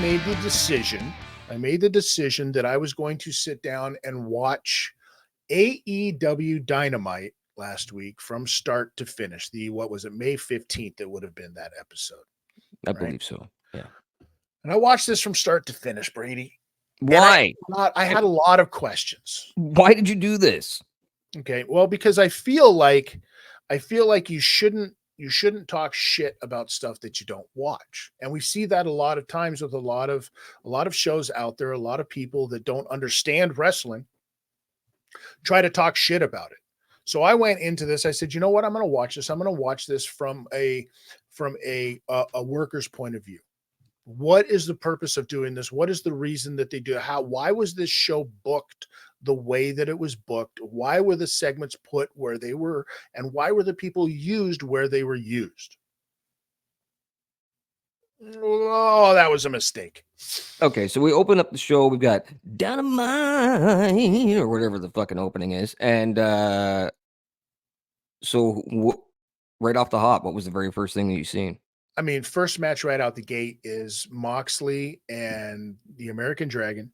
made the decision. I made the decision that I was going to sit down and watch AEW Dynamite last week from start to finish. What was it, May 15th? It would have been that episode. I believe so. Yeah. And I watched this from start to finish, Brady. Why? I had a lot of questions. Why did you do this? Okay. Well, because I feel like you shouldn't talk shit about stuff that you don't watch. And we see that a lot of times with a lot of shows out there, a lot of people that don't understand wrestling try to talk shit about it. So I went into this. I said, you know what? I'm going to watch this. I'm going to watch this from a worker's point of view. What is the purpose of doing this? What is the reason that they do it? Why was this show booked the way that it was booked? Why were the segments put where they were? And why were the people used where they were used? Oh, that was a mistake. Okay, so we open up the show. We've got Dynamite or whatever the fucking opening is. And right off the hop, what was the very first thing that you seen? I mean, first match right out the gate is Moxley and the American Dragon.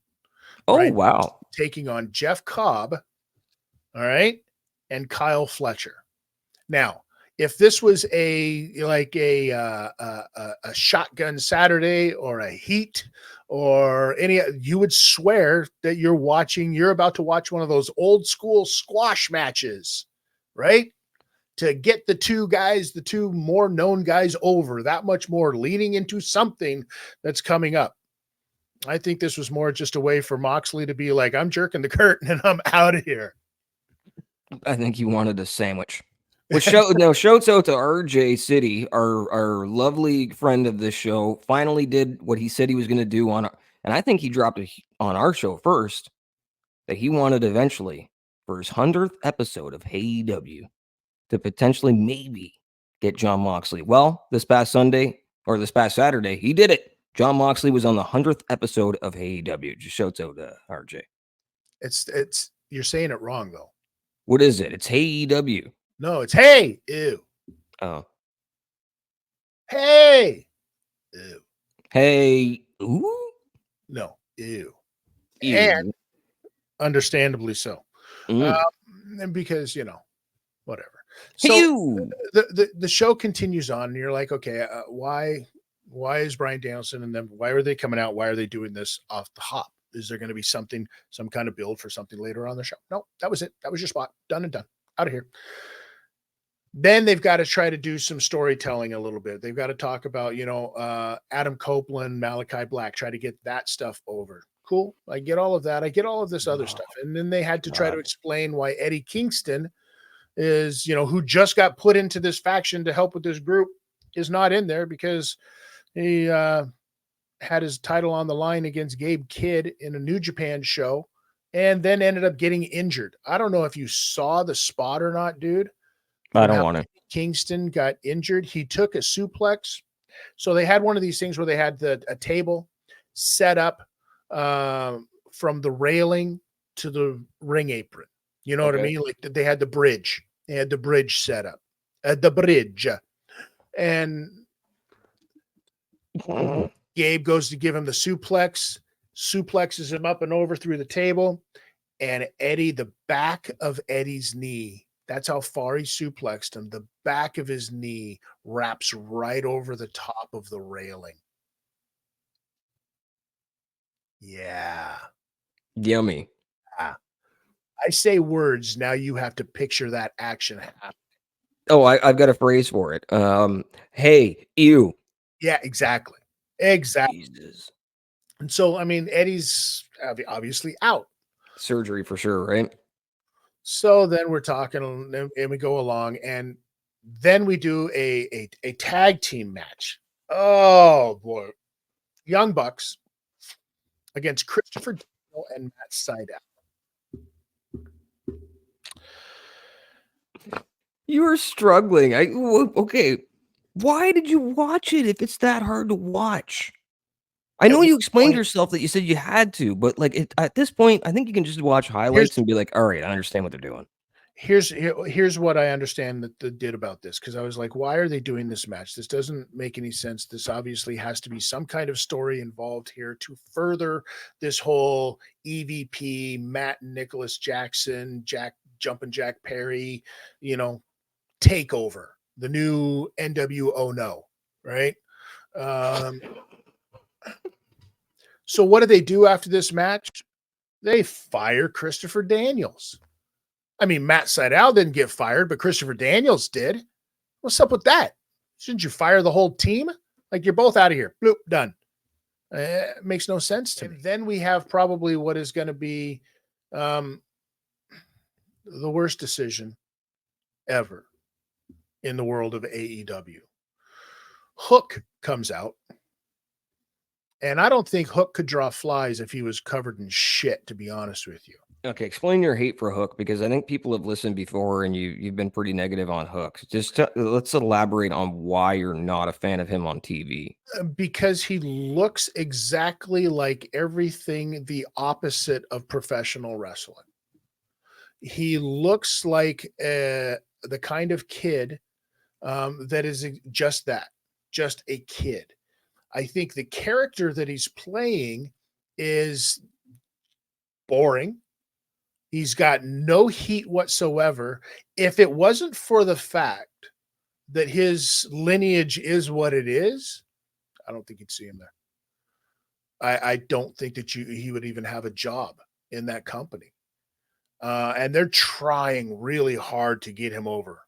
Oh, right? Wow. Taking on Jeff Cobb, all right, and Kyle Fletcher. Now, if this was a Shotgun Saturday or a Heat or you would swear that you're about to watch one of those old school squash matches, right? To get the two more known guys over that much more, leading into something that's coming up. I think this was more just a way for Moxley to be like, I'm jerking the curtain and I'm out of here. I think he wanted a sandwich. Shouts out to RJ City, our lovely friend of this show, finally did what he said he was going to do and I think he dropped it on our show first, that he wanted eventually for his 100th episode of AEW to potentially maybe get Jon Moxley. Well, this past Saturday, he did it. Jon Moxley was on the 100th episode of AEW. Just shouts out to RJ. It's you're saying it wrong though. What is it? It's AEW. No, it's hey, ew. Oh. Hey. Ew. Hey. Ooh? No, ew. Ew. And understandably so. And because, whatever. So the show continues on and you're like, okay, why is Bryan Danielson and them, why are they coming out? Why are they doing this off the hop? Is there going to be some kind of build for something later on the show? No, that was it. That was your spot. Done and done. Out of here. Then they've got to try to do some storytelling a little bit. They've got to talk about, Adam Copeland, Malachi Black, try to get that stuff over. Cool. I get all of that. I get all of this other stuff. And then they had to try to explain why Eddie Kingston is, who just got put into this faction to help with this group, is not in there because he had his title on the line against Gabe Kidd in a New Japan show and then ended up getting injured. I don't know if you saw the spot or not, dude. I don't want to. Kingston got injured. He took a suplex. So they had one of these things where they had a table set up from the railing to the ring apron. You know what I mean? Like they had the bridge. They had the bridge set up. The bridge. And Gabe goes to give him the suplex. Suplexes him up and over through the table. And the back of Eddie's knee, that's how far he suplexed him. The back of his knee wraps right over the top of the railing. Yeah. Yummy. I say words. Now you have to picture that action happen. Oh, I've got a phrase for it. Hey, ew. Yeah, exactly. Exactly. Jesus. And so, I mean, Eddie's obviously out. Surgery for sure, right? So then we're talking and we go along and then we do a tag team match. Oh, boy. Young Bucks against Christopher Daniel and Matt Sydal. You were struggling. Okay. Why did you watch it if it's that hard to watch? I know you explained yourself that you said you had to, but at this point, I think you can just watch highlights and be like, all right, I understand what they're doing. Here's what I understand that they did about this, because I was like, why are they doing this match? This doesn't make any sense. This obviously has to be some kind of story involved here to further this whole EVP, Matt and Nicholas Jackson, Jumpin' Jack Perry, takeover, the new NWO No, right? So what do they do after this match? They fire Christopher Daniels. I mean, Matt Sydal didn't get fired, but Christopher Daniels did. What's up with that? Shouldn't you fire the whole team? Like, you're both out of here. Bloop, done. It makes no sense to me. Then we have probably what is going to be the worst decision ever in the world of AEW. Hook comes out, and I don't think Hook could draw flies if he was covered in shit, to be honest with you. Okay, explain your hate for Hook, because I think people have listened before and you've been pretty negative on Hook. Just let's elaborate on why you're not a fan of him on TV. Because he looks exactly like everything the opposite of professional wrestling. He looks like the kind of kid that is just a kid. I think the character that he's playing is boring. He's got no heat whatsoever. If it wasn't for the fact that his lineage is what it is, I don't think you'd see him there. I don't think that he would even have a job in that company. And they're trying really hard to get him over.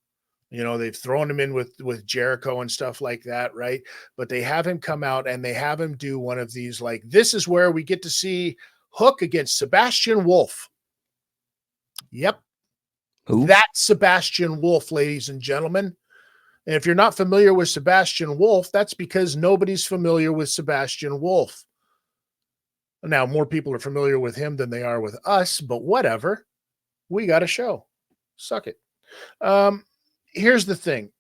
They've thrown him in with Jericho and stuff like that, right? But they have him come out and they have him do one of these, like, this is where we get to see Hook against Sebastian Wolf. Yep. Who? That's Sebastian Wolf, ladies and gentlemen. And if you're not familiar with Sebastian Wolf, that's because nobody's familiar with Sebastian Wolf. Now, more people are familiar with him than they are with us, but whatever. We got a show. Suck it. Here's the thing.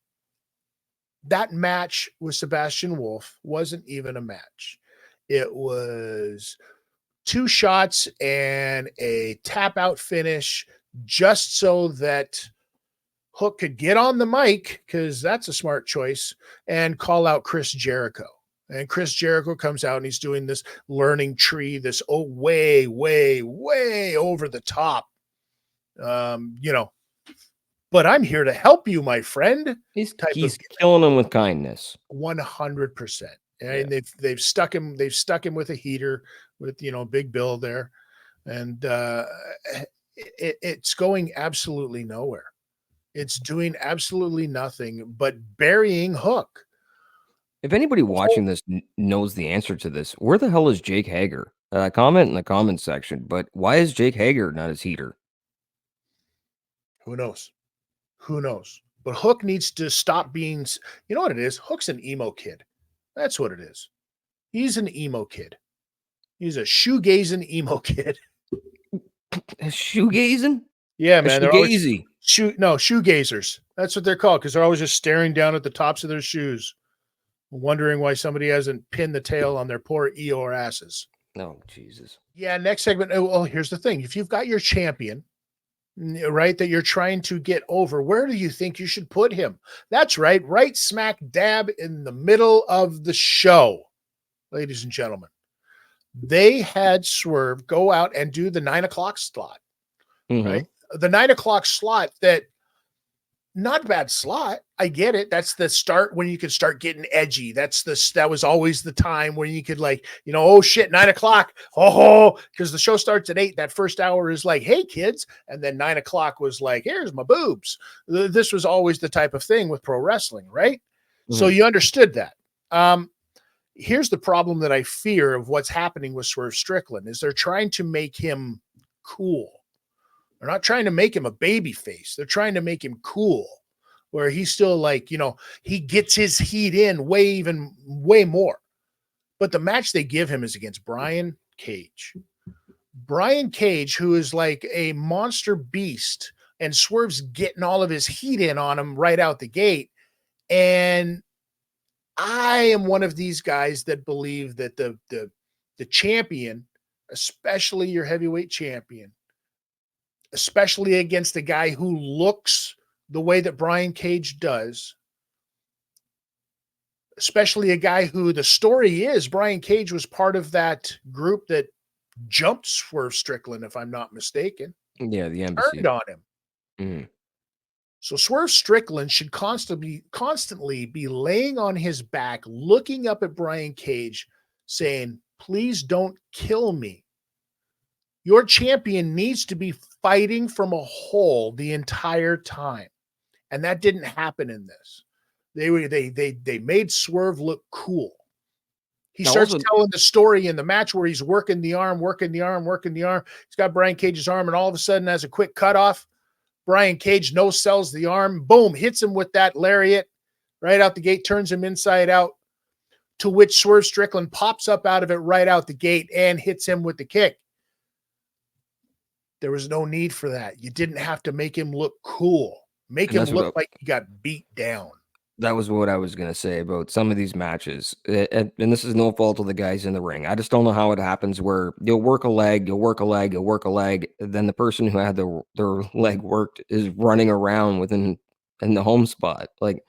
That match with Sebastian Wolf wasn't even a match. It was 2 shots and a tap out finish, just so that Hook could get on the mic, because that's a smart choice, and call out Chris Jericho. And Chris Jericho comes out and he's doing this learning tree, this way, way, way over the top. But I'm here to help you, my friend. He's killing them with kindness. 100%. And they've stuck him with a heater with Big Bill there. And it's going absolutely nowhere. It's doing absolutely nothing but burying Hook. If anybody watching this knows the answer to this, where the hell is Jake Hager? Comment in the comment section. But why is Jake Hager not his heater? Who knows? But Hook needs to stop being, you know what it is? Hook's an emo kid. That's what it is. He's an emo kid. He's a shoegazing emo kid. Shoegazing? Yeah, man. They're always no, shoegazers. That's what they're called, because they're always just staring down at the tops of their shoes, wondering why somebody hasn't pinned the tail on their poor Eeyore asses. Oh, Jesus. Yeah, next segment. Oh, here's the thing. If you've got your champion, right, that you're trying to get over, where do you think you should put him? That's right smack dab in the middle of the show, ladies and gentlemen. They had Swerve go out and do the 9 o'clock slot, right? The 9 o'clock slot, that not a bad slot. I get it. That's the start when you could start getting edgy. That was always the time when you could, like, oh shit, 9 o'clock. Oh, because the show starts at 8. That first hour is like, hey kids. And then 9 o'clock was like, here's my boobs. This was always the type of thing with pro wrestling, right? So you understood that. Here's the problem that I fear of what's happening with Swerve Strickland is they're trying to make him cool. They're not trying to make him a baby face. They're trying to make him cool, where he's still like, he gets his heat in way more. But the match they give him is against Brian Cage. Brian Cage, who is like a monster beast, and Swerve's getting all of his heat in on him right out the gate. And I am one of these guys that believe that the champion, especially your heavyweight champion, especially against a guy who looks the way that Brian Cage does, especially a guy who the story is Brian Cage was part of that group that jumped Swerve Strickland, if I'm not mistaken, Yeah, the turned embassy. on him. Mm. So Swerve Strickland should constantly be laying on his back, looking up at Brian Cage, saying, please don't kill me. Your champion needs to be fighting from a hole the entire time. And that didn't happen in this. They made Swerve look cool. He starts telling the story in the match where he's working the arm. He's got Brian Cage's arm, and all of a sudden, as a quick cutoff, Brian Cage no-sells the arm, boom, hits him with that lariat right out the gate, turns him inside out, to which Swerve Strickland pops up out of it right out the gate and hits him with the kick. There was no need for that. You didn't have to make him look cool. Make him look like he got beat down. That was what I was going to say about some of these matches. And this is no fault of the guys in the ring. I just don't know how it happens where you'll work a leg, then the person who had their leg worked is running around in the home spot. Like,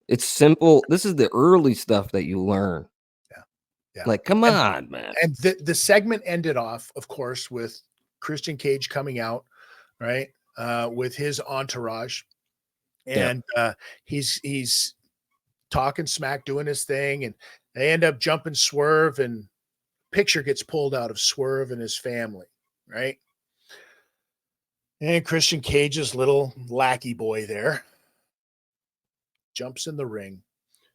it's simple. This is the early stuff that you learn. Yeah. Like, come on, man. And the segment ended off, of course, with Christian Cage coming out, right, with his entourage. And he's talking smack, doing his thing, and they end up jumping Swerve, and picture gets pulled out of Swerve and his family, right? And Christian Cage's little lackey boy there jumps in the ring,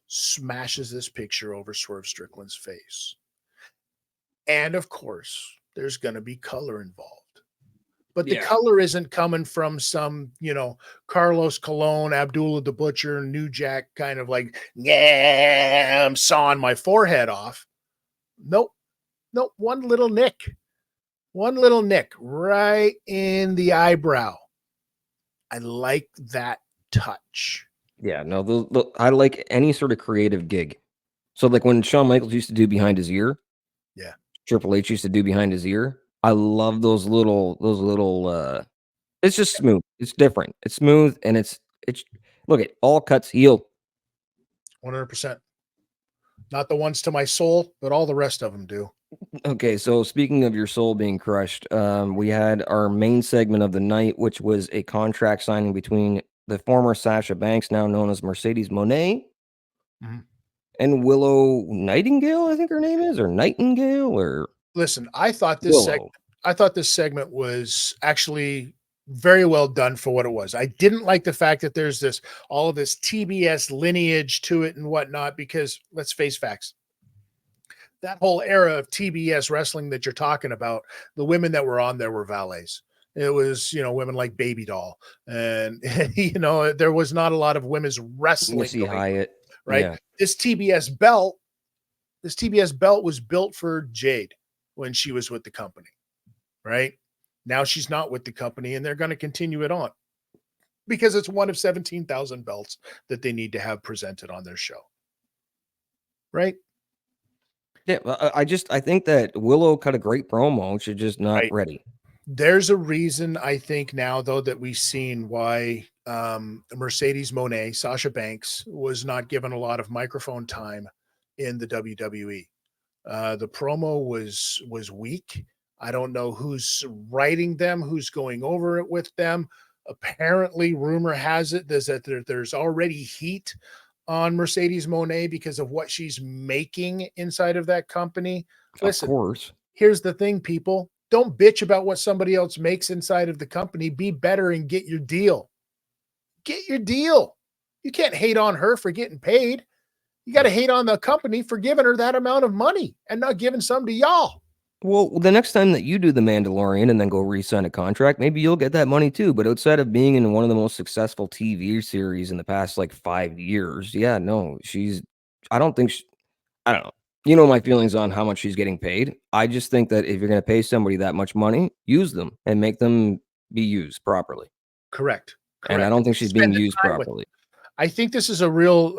smashes this picture over Swerve Strickland's face. And of course, there's going to be color involved. But the color isn't coming from some, Carlos Colon, Abdullah the Butcher, New Jack kind of like, yeah, I'm sawing my forehead off. Nope. One little nick right in the eyebrow. I like that touch. Yeah, no, I like any sort of creative gig. So like when Shawn Michaels used to do behind his ear, Triple H used to do behind his ear. I love those little it's just smooth. It's different. It's smooth, and it's look, it all cuts heel. 100%. Not the ones to my soul, but all the rest of them do. Okay, so speaking of your soul being crushed, we had our main segment of the night, which was a contract signing between the former Sasha Banks, now known as Mercedes Moné, and Willow Nightingale, I think her name is, or Nightingale, or listen. I thought this segment was actually very well done for what it was. I didn't like the fact that there's all of this TBS lineage to it and whatnot, because let's face facts. That whole era of TBS wrestling that you're talking about, the women that were on there were valets. It was, women like Baby Doll, and there was not a lot of women's wrestling. Missy Hyatt, right? Yeah. This TBS belt was built for Jade when she was with the company, right? Now she's not with the company, and they're going to continue it on because it's one of 17,000 belts that they need to have presented on their show, right? Yeah, I think that Willow cut a great promo. She's just not ready. There's a reason, I think, now, though, that we've seen why Mercedes Moné, Sasha Banks, was not given a lot of microphone time in the WWE. The promo was weak. I don't know who's writing them, who's going over it with them. Apparently, rumor has it that there's already heat on Mercedes Moné because of what she's making inside of that company. Listen, of course. Here's the thing, people. Don't bitch about what somebody else makes inside of the company. Be better and get your deal. Get your deal. You can't hate on her for getting paid. You got to hate on the company for giving her that amount of money and not giving some to y'all. Well, the next time that you do The Mandalorian and then go re-sign a contract, maybe you'll get that money too. But outside of being in one of the most successful TV series in the past 5 years, I don't know. You know my feelings on how much she's getting paid. I just think that if you're going to pay somebody that much money, use them and make them be used properly. Correct. And I don't think she's being used properly. I think this is a real,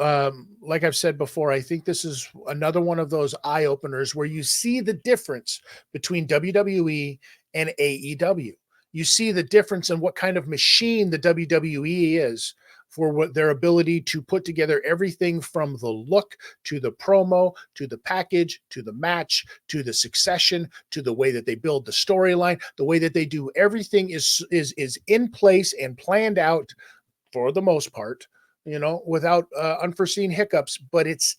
like I've said before, I think this is another one of those eye openers where you see the difference between WWE and AEW. you see the difference in what kind of machine the WWE is for what their ability to put together everything from the look to the promo to the package to the match to the succession to the way that they build the storyline, the way that they do everything is in place and planned out for the most part, without unforeseen hiccups. But it's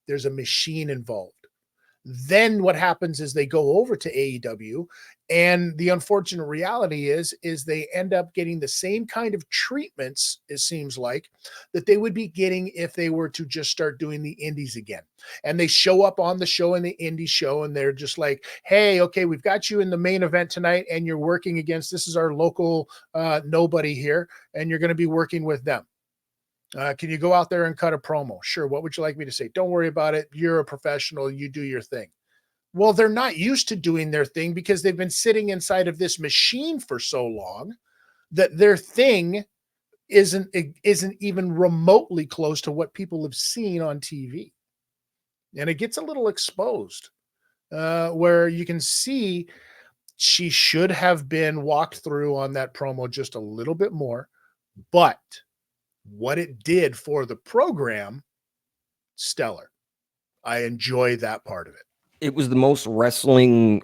there's a machine involved. Then what happens is they go over to AEW, and the unfortunate reality is they end up getting the same kind of treatments, it seems like, that they would be getting if they were to just start doing the indies again. And they show up on the show, in the indie show, and they're just like, hey, okay, we've got you in the main event tonight, and you're working against, this is our local nobody here, and you're going to be working with them. Can you go out there and cut a promo? Sure. What would you like me to say? Don't worry about it. You're a professional. You do your thing. Well, they're not used to doing their thing because they've been sitting inside of this machine for so long that their thing isn't even remotely close to what people have seen on TV. And it gets a little exposed where you can see she should have been walked through on that promo just a little bit more, but what it did for the program, stellar. I enjoy that part of it. It was the most wrestling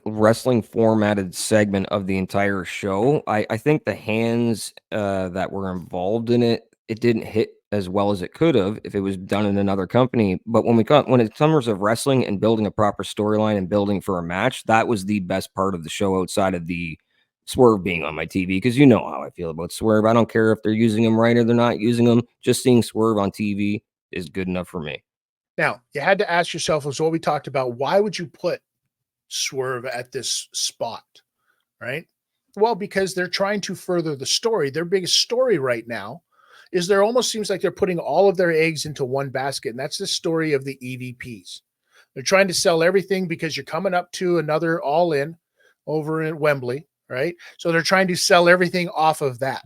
formatted segment of the entire show. I think the hands that were involved in it didn't hit as well as it could have if it was done in another company. But when it comes of wrestling and building a proper storyline and building for a match, that was the best part of the show outside of the Swerve being on my TV, because you know how I feel about Swerve. I don't care if they're using them right or they're not using them. Just seeing Swerve on TV is good enough for me. Now, you had to ask yourself, was what we talked about, why would you put Swerve at this spot, right? Well, because they're trying to further the story. Their biggest story right now is there almost seems like they're putting all of their eggs into one basket, and that's the story of the EVPs. They're trying to sell everything because you're coming up to another All-In over in Wembley, right? So they're trying to sell everything off of that.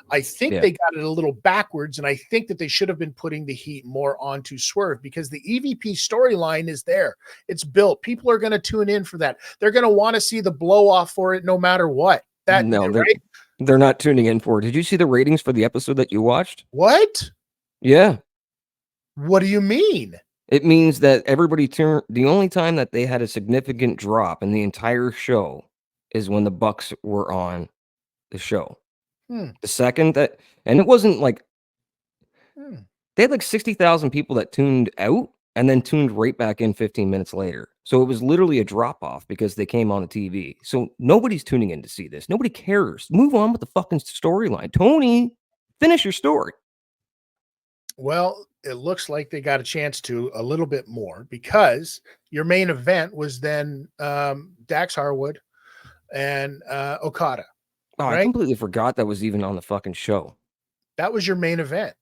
I think they got it a little backwards, and I think that they should have been putting the heat more onto Swerve because the EVP storyline is there. It's built. People are going to tune in for that. They're going to want to see the blow off for it no matter what. They're not tuning in for it. Did you see the ratings for the episode that you watched? What? Yeah. What do you mean? It means that everybody turned. The only time that they had a significant drop in the entire show is when the Bucks were on the show. The second that, and it wasn't like they had like 60,000 people that tuned out and then tuned right back in 15 minutes later. So it was literally a drop off because they came on the TV. So nobody's tuning in to see this. Nobody cares. Move on with the fucking storyline. Tony, finish your story. Well, it looks like they got a chance to a little bit more because your main event was then Dax Harwood and Okada. Oh, right? I completely forgot that was even on the fucking show. That was your main event.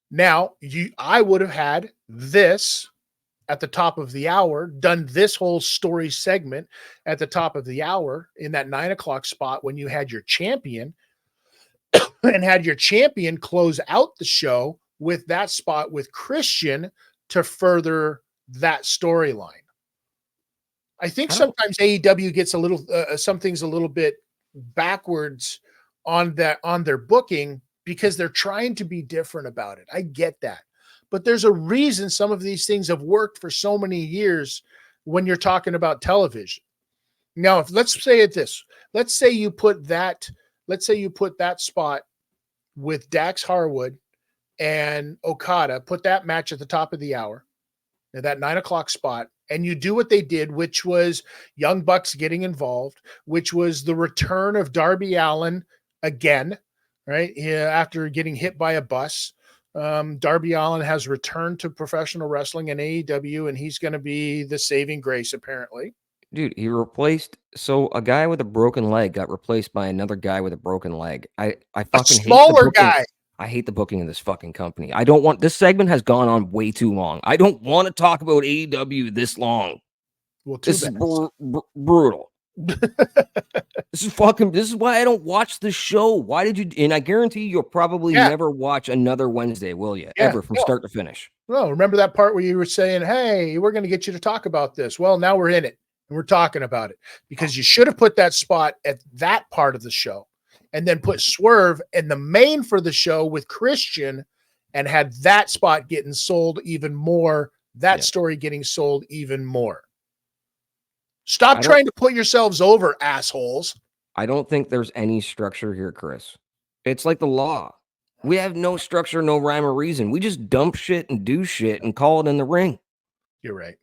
Now, I would have had this at the top of the hour, done this whole story segment at the top of the hour in that 9 o'clock spot when you had your champion and had your champion close out the show with that spot with Christian to further that storyline. I think sometimes AEW gets a little, some things a little bit backwards on their booking because they're trying to be different about it. I get that. But there's a reason some of these things have worked for so many years when you're talking about television. Now, let's say it this. Let's say you put that spot with Dax Harwood and Okada, put that match at the top of the hour, that 9 o'clock spot, and you do what they did, which was Young Bucks getting involved, which was the return of Darby Allin again, right? Yeah, after getting hit by a bus. Darby Allin has returned to professional wrestling in AEW, and he's going to be the saving grace, apparently. Dude, he replaced. So a guy with a broken leg got replaced by another guy with a broken leg. I fucking smaller guy. I hate the booking of this fucking company. I don't want, this segment has gone on way too long. I don't want to talk about AEW this long. Well, this is brutal. This is why I don't watch the show. Why did you? And I guarantee you'll probably never watch another Wednesday, will you? Ever from start to finish. Well, remember that part where you were saying, hey, we're going to get you to talk about this. Well, now we're in it. And we're talking about it because you should have put that spot at that part of the show and then put Swerve in the main for the show with Christian and had that spot getting sold even more, that story getting sold even more. Stop trying to put yourselves over, assholes. I don't think there's any structure here, Chris. It's like the law. We have no structure, no rhyme or reason. We just dump shit and do shit and call it in the ring. You're right.